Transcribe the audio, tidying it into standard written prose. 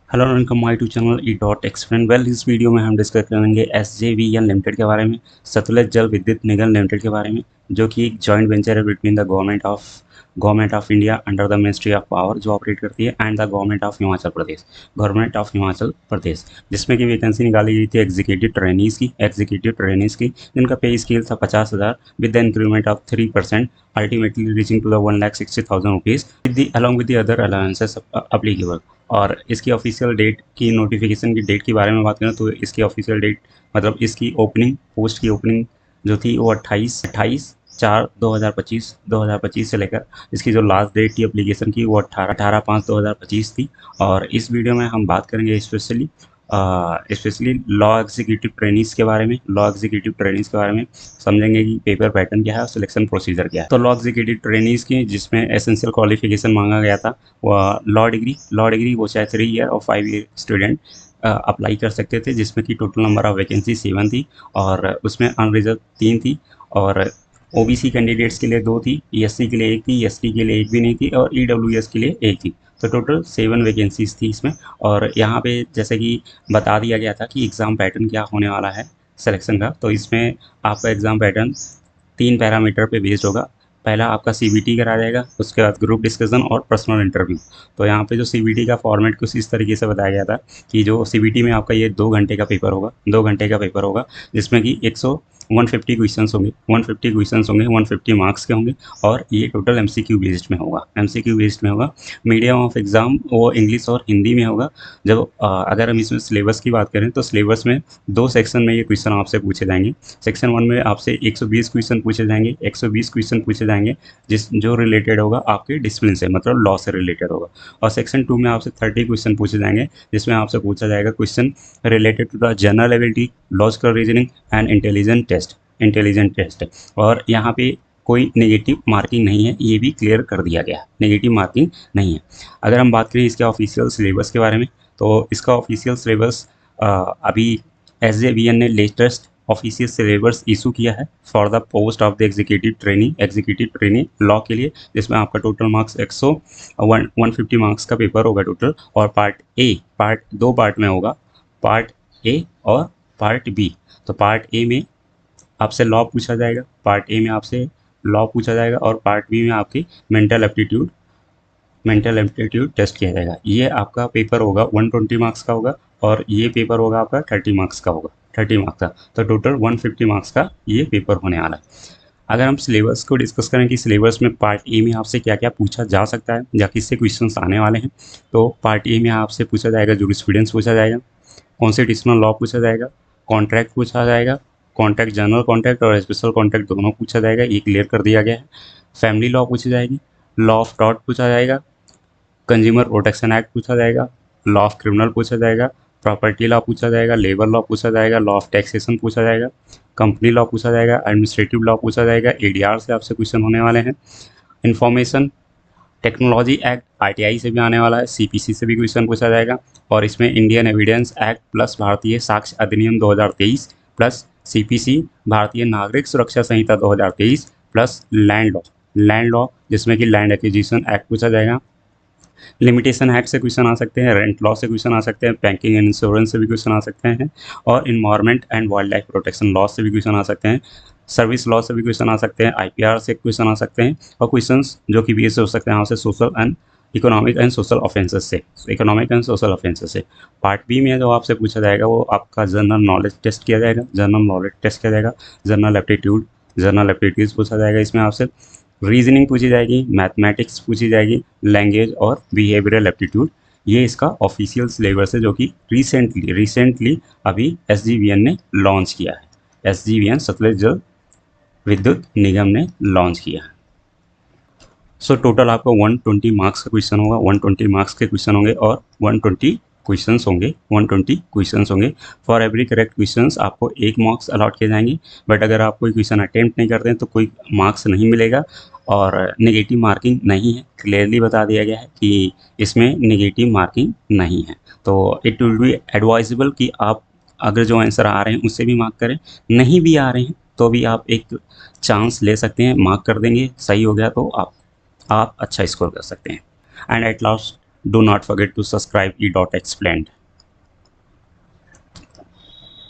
Hello welcome my to channel E dot explain. Well, इस video में हम discuss करेंगे SJVN लिमिटेड के बारे में, सतलज जल विद्युत निगम लिमिटेड के बारे में, जो कि एक जॉइंट वेंचर है between the government of India under the ministry of power जो ऑपरेट करती है and the government of Himachal Pradesh, जिसमें कि वैकेंसी निकाली गई थी एग्जीक्यूटिव ट्रेनीज की जिनका पे स्केल था 50,000 with the increment of 3%, ultimately reaching to the 1,60,000 rupees along with the other allowances applicable. और इसकी ऑफिशियल डेट की नोटिफिकेशन की डेट के बारे में बात करें तो इसकी ऑफिशियल डेट मतलब इसकी ओपनिंग पोस्ट की ओपनिंग जो थी वो 28/4/2025 से लेकर इसकी जो लास्ट डेट थी एप्लीकेशन की वो 18/5/2025 थी। और इस वीडियो में हम बात करेंगे स्पेशली लॉ एग्जीक्यूटिव ट्रेनिंग्स के बारे में समझेंगे कि पेपर पैटर्न क्या है और सिलेक्शन प्रोसीजर क्या है। तो लॉ एग्जीक्यूटिव ट्रेनिंग्स की जिसमें एसेंशियल क्वालिफिकेशन मांगा गया था वह लॉ डिग्री वो चाहे 3 ईयर और 5 ईयर स्टूडेंट अप्लाई कर सकते थे, जिसमें कि टोटल नंबर ऑफ वैकेंसी 7 थी और उसमें अनरिजर्व 3 थी और ओबीसी कैंडिडेट्स के लिए 2 थी, एससी के लिए 1 थी, एसटी के लिए 1 भी नहीं थी और ईडब्ल्यूएस के लिए 1 थी। तो टोटल 7 वैकेंसीज थी इसमें। और यहाँ पे जैसे कि बता दिया गया था कि एग्ज़ाम पैटर्न क्या होने वाला है सिलेक्शन का, तो इसमें आपका एग्ज़ाम पैटर्न 3 पैरामीटर पे बेस्ड होगा। पहला आपका सीबीटी करा जाएगा, उसके बाद ग्रुप डिस्कशन और पर्सनल इंटरव्यू। तो यहाँ पे जो सीबीटी का फॉर्मेट कुछ इस तरीके से बताया गया था कि जो सीबीटी में आपका ये 2 घंटे का पेपर होगा, 2 घंटे का पेपर होगा जिसमें कि 150 क्वेश्चंस होंगे, 150 मार्क्स के होंगे और ये टोटल एमसीक्यू बेस्ड में होगा। मीडियम ऑफ एग्ज़ाम वो इंग्लिश और हिंदी में होगा। जब अगर हम इसमें सिलेबस की बात करें तो सिलेबस में 2 सेक्शन में ये क्वेश्चन आपसे पूछे जाएंगे। सेक्शन 1 में आपसे 120 क्वेश्चन पूछे जाएंगे जो रिलेटेड होगा आपके डिसिप्लिन से, मतलब लॉ से रिलेटेड होगा। और सेक्शन 2 में आपसे 30 क्वेश्चन पूछे जाएंगे जिसमें आपसे पूछा जाएगा question related to the general ability, logical reasoning and intelligent test. और यहाँ पे कोई नेगेटिव मार्किंग नहीं है, ये भी क्लियर कर दिया गया, नेगेटिव मार्किंग नहीं है। अगर हम बात करें इसके ऑफिशियल सिलेबस के बारे में तो इसका ऑफिशियल सिलेबस अभी SJVN ने लेटेस्ट ऑफिशियल सिलेबस इशू किया है for the post of the executive trainee law के लिए, जिसमें आपका टोटल मार्क्स 150 मार्क्स का पेपर होगा टोटल। और पार्ट 2 पार्ट में होगा, पार्ट ए और पार्ट बी। तो पार्ट ए में आपसे लॉ पूछा जाएगा, और पार्ट बी में आपकी मेंटल एप्टीट्यूड टेस्ट किया जाएगा। ये आपका पेपर होगा 120 मार्क्स का होगा और ये पेपर होगा आपका 30 मार्क्स का। तो टोटल 150 मार्क्स का ये पेपर होने वाला है। अगर हम सिलेबस को डिस्कस करें कि सिलेबस में पार्ट ए में आपसे क्या क्या पूछा जा सकता है या किससे क्वेश्चंस आने वाले हैं, तो पार्ट ए में आपसे पूछा जाएगा जूरिस्प्रूडेंस पूछा जाएगा, कॉन्स्टिट्यूशनल लॉ पूछा जाएगा, कॉन्ट्रैक्ट पूछा जाएगा, कॉन्ट्रैक्ट जनरल कॉन्ट्रैक्ट और स्पेशल कॉन्ट्रैक्ट दोनों पूछा जाएगा, ये क्लियर कर दिया गया है। फैमिली लॉ पूछी जाएगी, लॉ ऑफ टॉर्ट पूछा जाएगा, कंज्यूमर प्रोटेक्शन एक्ट पूछा जाएगा, लॉ ऑफ क्रिमिनल पूछा जाएगा, प्रॉपर्टी लॉ पूछा जाएगा, लेबर लॉ पूछा जाएगा, लॉ ऑफ टैक्सेशन पूछा जाएगा, कंपनी लॉ पूछा जाएगा, एडमिनिस्ट्रेटिव लॉ पूछा जाएगा, एडीआर से आपसे क्वेश्चन होने वाले हैं, इंफॉर्मेशन टेक्नोलॉजी एक्ट आरटीआई से भी आने वाला है, सीपीसी से भी क्वेश्चन पूछा जाएगा। और इसमें इंडियन एविडेंस एक्ट प्लस भारतीय साक्ष्य अधिनियम 2023 प्लस सीपीसी भारतीय नागरिक सुरक्षा संहिता 2023 प्लस लैंड लॉ जिसमें कि लैंड एक्विजिशन एक्ट पूछा जाएगा। लिमिटेशन एक्ट से क्वेश्चन आ सकते हैं, रेंट लॉ से क्वेश्चन आ सकते हैं, बैंकिंग एंड इंश्योरेंस से भी क्वेश्चन आ सकते हैं और environment and wild life protection law से भी क्वेश्चन आ सकते हैं, सर्विस लॉ से भी क्वेश्चन आ सकते हैं, आईपीआर से क्वेश्चन आ सकते हैं और क्वेश्चंस जो कि बीएस से हो सकते हैं यहाँ से इकोनॉमिक एंड सोशल ऑफेंसेस से। पार्ट बी में जो आपसे पूछा जाएगा वो आपका जनरल नॉलेज टेस्ट किया जाएगा, जनरल एप्टीट्यूड पूछा जाएगा। इसमें आपसे रीजनिंग पूछी जाएगी, मैथमेटिक्स पूछी जाएगी, लैंग्वेज और बिहेवियरल एप्टीट्यूड। ये इसका ऑफिशियल सिलेबस है जो कि रिसेंटली अभी SJVN ने लॉन्च किया है। SJVN सतलज जल विद्युत निगम ने लॉन्च किया है। सो टोटल आपको 120 मार्क्स का क्वेश्चन होगा, 120 मार्क्स के क्वेश्चन होंगे और 120 क्वेश्चंस होंगे। फॉर एवरी करेक्ट क्वेश्चंस आपको 1 मार्क्स अलॉट किए जाएंगे। बट अगर आप कोई क्वेश्चन अटेम्प्ट नहीं करते हैं तो कोई मार्क्स नहीं मिलेगा और नेगेटिव मार्किंग नहीं है। क्लियरली बता दिया गया है कि इसमें नेगेटिव मार्किंग नहीं है। तो इट विल बी एडवाइजेबल कि आप अगर जो आंसर आ रहे हैं उससे भी मार्क करें, नहीं भी आ रहे हैं तो भी आप एक चांस ले सकते हैं, मार्क कर देंगे, सही हो गया तो आप अच्छा स्कोर कर सकते हैं। And Do not forget to subscribe E.Explained.